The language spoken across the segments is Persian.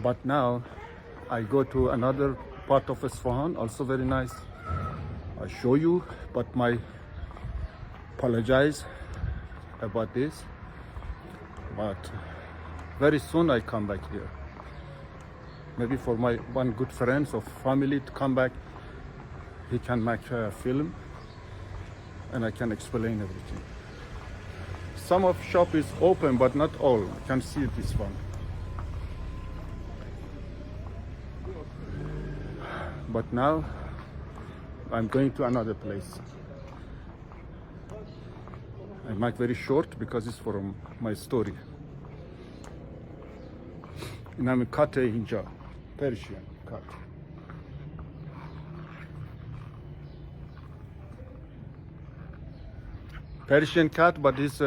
But now I go to another part of Isfahan, also very nice. I show you, but my apologize about this. But very soon I come back here. Maybe for my one good friends or family to come back, he can make a film and I can explain everything. Some of shop is open, but not all. You can see this one. But now I'm going to another place. I make very short because it's from my story. اینم کات اینجا Persian cat. Persian cat, but it's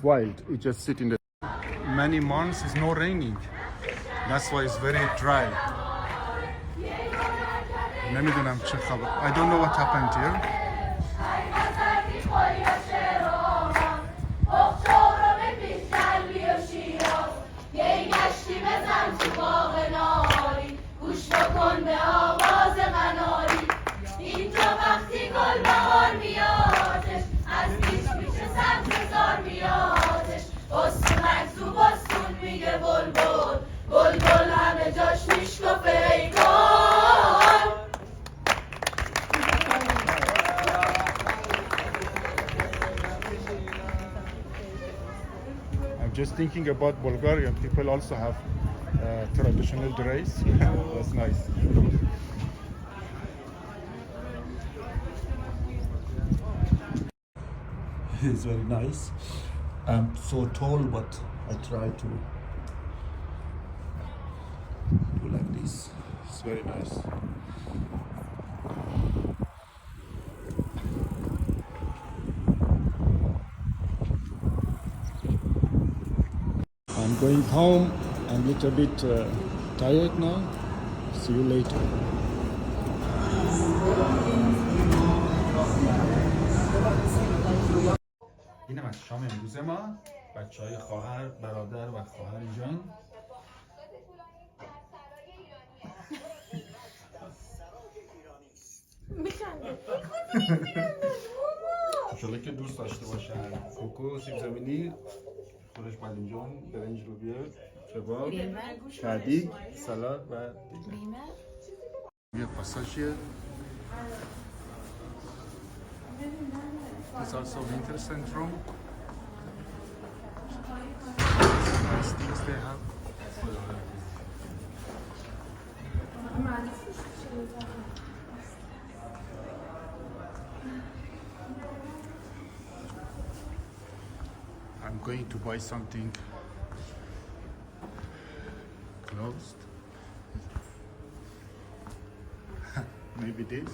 wild. It just sit in the many months. It's no raining. That's why it's very dry. نمیدونم چه خبر. I don't know what happened here. I'm just thinking about Bulgarian people also have traditional dress. That's nice. It's very nice. I'm so tall, but I try to do like this. It's very nice. I'm going home. I'm a little bit tired now. See you later. اینم از شام امروز ما. بچهای خواهر، برادر و خواهر جان. انشالله که دوست داشته باشن. کوکو، سیب زمینی، خورش بادمجان، برنج لوبیا، کباب، کدیگ، سالاد و دیگر. یه پاساژیه. It's also winter syndrome. Nice things they have. I'm going to buy something closed. Maybe this.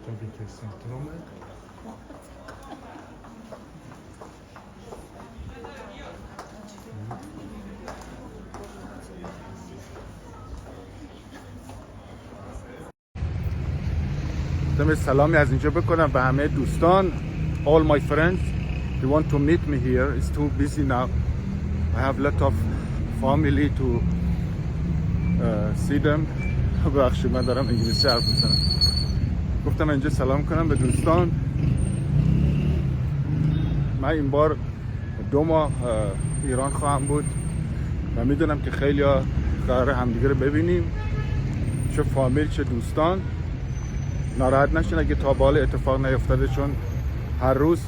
Tabii ki sentrum. دم سلامی از اینجا بکنم به همه دوستان. All my friends, they want to meet me here. It's too busy now. I have a lot of family to see them. ببخشید من دارم انگلیسی حرف میزنم. گفتم اینجا سلام کنم به دوستان. من این بار 2 ماه ایران خواهم بود و میدونم که خیلی ها قرار همدیگه رو ببینیم، چه فامیل چه دوستان. ناراحت نشین اگه تا به حال اتفاق نیفتاده، چون هر روز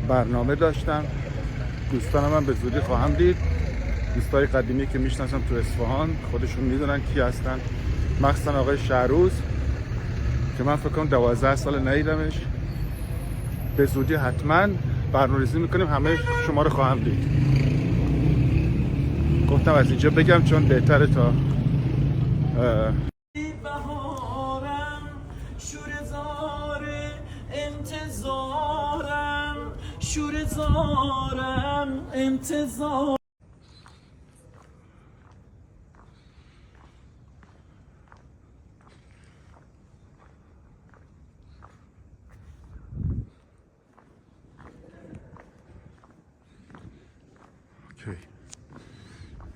برنامه داشتم دوستانم هم به زودی خواهم دید. دوستای قدیمی که میشناسم تو اصفهان خودشون میدونن کی هستن، مخصوصا آقای شهروز که من فکر کنم 12 سال ندیدمش. به زودی حتما برنامه‌ریزی میکنیم، همه شما رو خواهم دید. گفتم از اینجا بگم چون بهتره تا انتظار. Okay,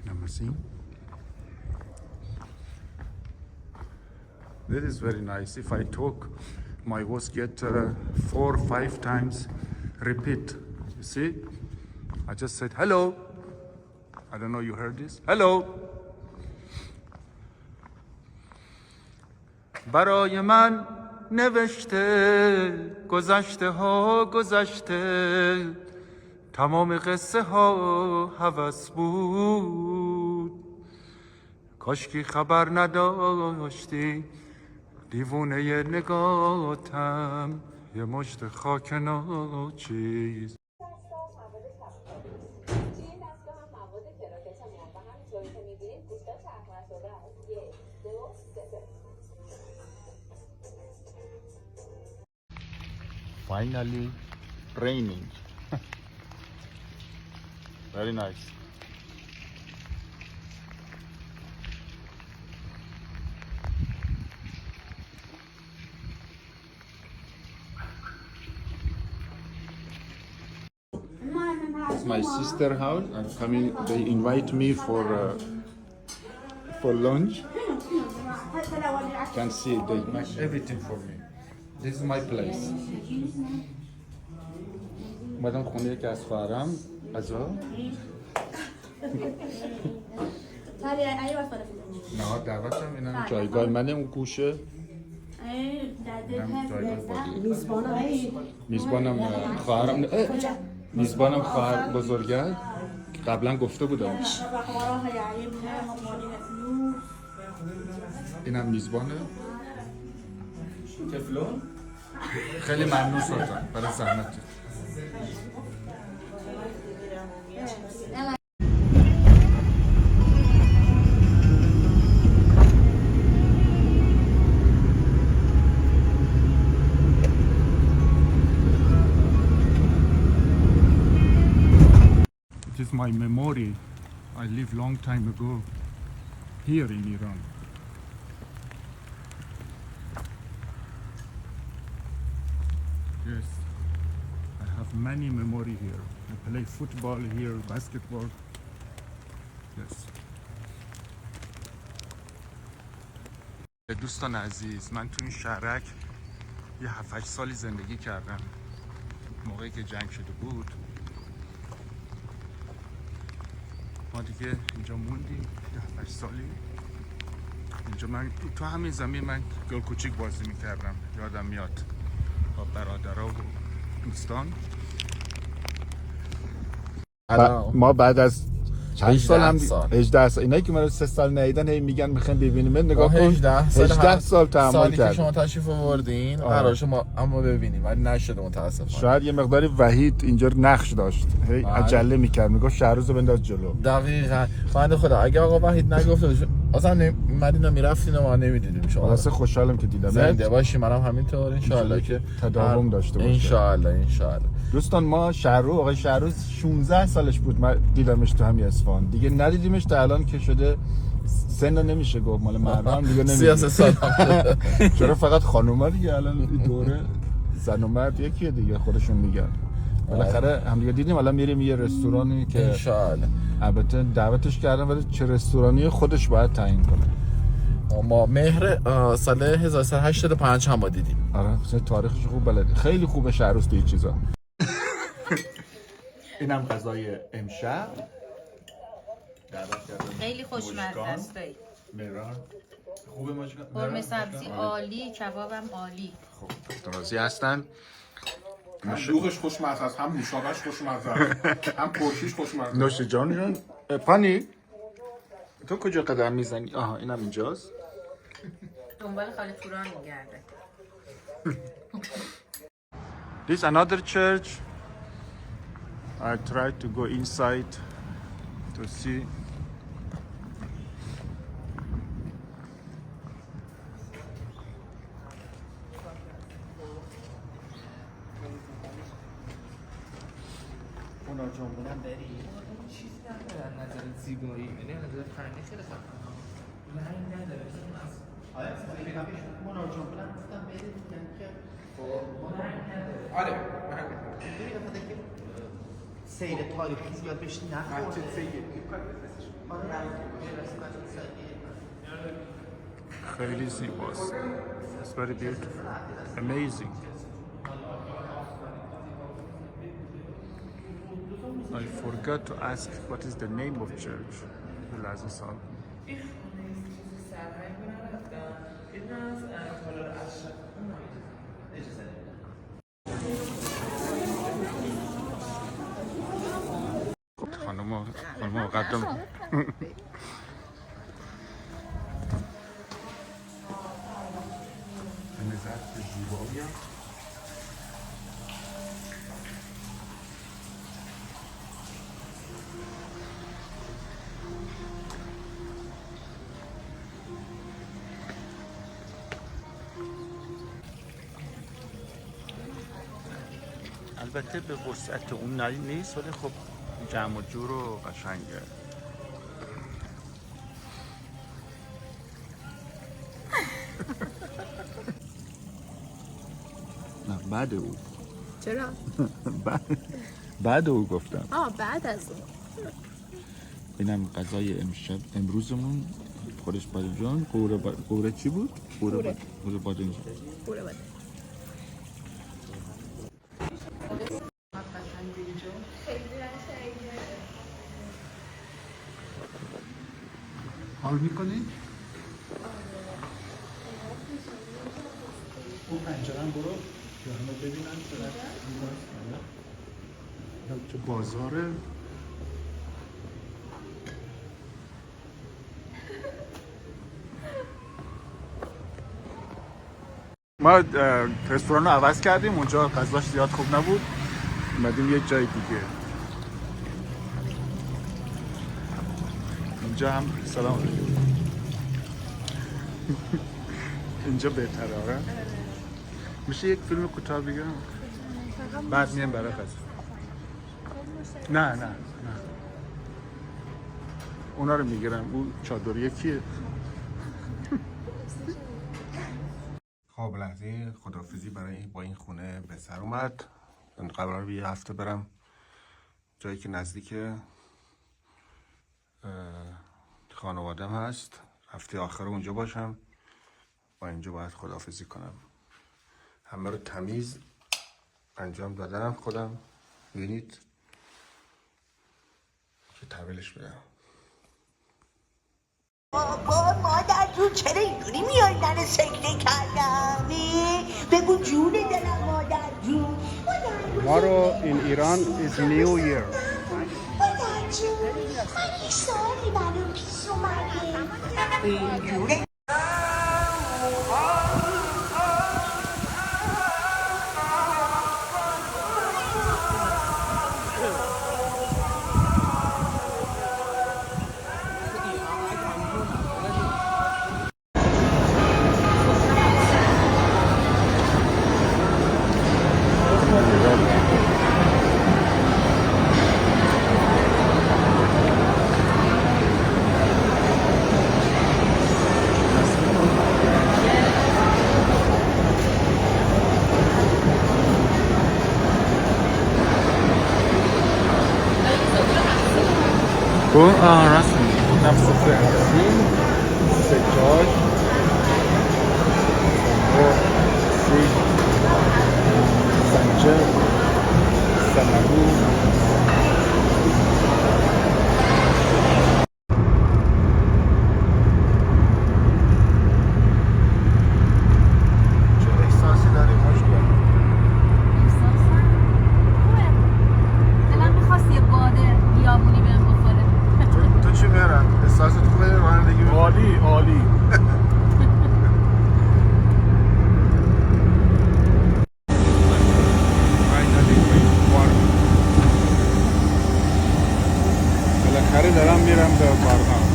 number C. This is very nice. If I talk, my voice get 4 or 5 times repeat. You see? I just said hello. I don't know you heard this. Hello. برای من نوشته گذشته ها گذشته، تمام قصه ها هوس بود، کاشکی خبر نداشتی دیوونه نگاتم یه مشت خاک ناچیز. Finally raining. Very nice. It's my sister's house. I'm coming. They invite me for lunch. You can see they make everything for me. This is my place. اومدم خونه یکی از خواهرم غذا. نه دعوتم اینم جایگاه منه اون گوشه. میزبانم خواهرم، میزبانم خواهر بزرگه قبلا گفته بودم. اینم میزبانه تفلون. خیلی ممنون سلطان برای زحمت. It is my memory. I lived long time ago here in Iran. Yes, I have many memory here. I play football here, basketball. Yes. دوستان عزیز، من تو این شهرک یه 7-8 سالی زندگی کردم. موقعی که جنگ شده بود ما دیگه اینجا موندیم 7-8 سالی. اینجا من تو همین زمین من گل کوچیک بازی میکردم، یادم میاد با برادرها و دوستان. ما بعد از چند سال هم 18 سال اینایی که من رو 3 سال ندیدن هی میگن میخوایم ببینیم. نگاه کن 18 سال تحمل سالی کرد. که شما تشریف آوردین قرار شما اما ببینیم ولی نشده متاسفانه. شاید یه مقداری وحید اینجا نقش داشت، هی عجله میکرد میگفت شهروز رو بنداز جلو. دقیقاً بنده خدا اگه آقا وحید نگفت اصلا مدینا میرفتین و ما نمیدیدیم شما. واسه خوشحالم که دیدم. زنده باشی، منم همینطور ان شاء الله که تداوم داشته باشه. ان شاء الله ان شاء الله. دوستان ما آقای شهروز 16 سالش بود من دیدمش تو همین اصفهان. دیگه ندیدیمش تا الان که شده سن نمیشه گفت مال مردم دیگه نمیشه. 33 سال چرا فقط خانوما دیگه الان این دوره زن و مرد یکیه دیگه خودشون میگن. بالاخره هم دیگه دیدیم الان میریم یه رستورانی که ان شاء الله البته دعوتش کردم ولی چه رستورانی خودش باید تعیین کنه. ما مهر سال 1385 هم دیدیم. آره مثلا تاریخش خوب بلده. خیلی خوبه شهروز تو این چیزا. اینم غذای امشب. خیلی خوشمزه است. مهران خوبه ماجگان. قرمه سبزی عالی، کبابم عالی. خب راضی هستن. هم دوغش خوشمزه است، هم نوشابهش خوشمزه است، هم ترشیش خوشمزه است. نوش جان. پانی تو کجا قدم میزنی؟ آها اینم اینجاست. دنبال خاله توران میگرده. This another church. I tried to go inside to see. اونا جنبونم بری چیزی نداره از نظر زیبایی، یعنی از نظر فنی خیلی خفنه. رنگ نداره اونا جنبونم گفتم بری میگن که رنگ نداره. آره ببین بخاطر که سیر تاریخی زیاد بهش نخورده. خیلی زیباست. It's very beautiful. Amazing. I forgot to ask what is the name of church. لحظه صاحب. خانم مقدم. البته به وسعت اون نیست ولی خب جمع و جور و قشنگه. نه بعد او. چرا؟ بعد او گفتم. بعد از اون. اینم غذای امروزمون. خورش بادنجان. قوره چی بود؟ قوره بادنجان. قوره بادنجان. حال میکنی؟ اون پنجرم برو که همه ببینن چه بازاره. ما رستوران رو عوض کردیم، اونجا غذاش زیاد خوب نبود، اومدیم یک جای دیگه. اینجا هم سلام علیکم. اینجا بهتره. آره میشه یک فیلم کوتاه بگیرم بعد میام برای غذا. نه اونا رو میگیرم. اون چادر یکیه. خب لحظه خداحافظی برای با این خونه به سر اومد. من قراره یه هفته برم جایی که نزدیک خانوادم هست، هفته آخر اونجا باشم و اینجا باید خداحافظی کنم. همه رو تمیز انجام دادم خودم. ببینید که تحویلش بدم. بابا مادر جون چرا اینجوری میای منو سکته کردمی؟ بگو جون دلم مادر جون. Tomorrow in Iran is New Year. مادر جون من یک سوالی برام پیش اومده. اینجوره راست میگی. نفس فرنسی سجاد سیب سنجر سنگو چه احساسی داری مشکل؟ احساسم عالی. بالاخره دارم میرم به بارها.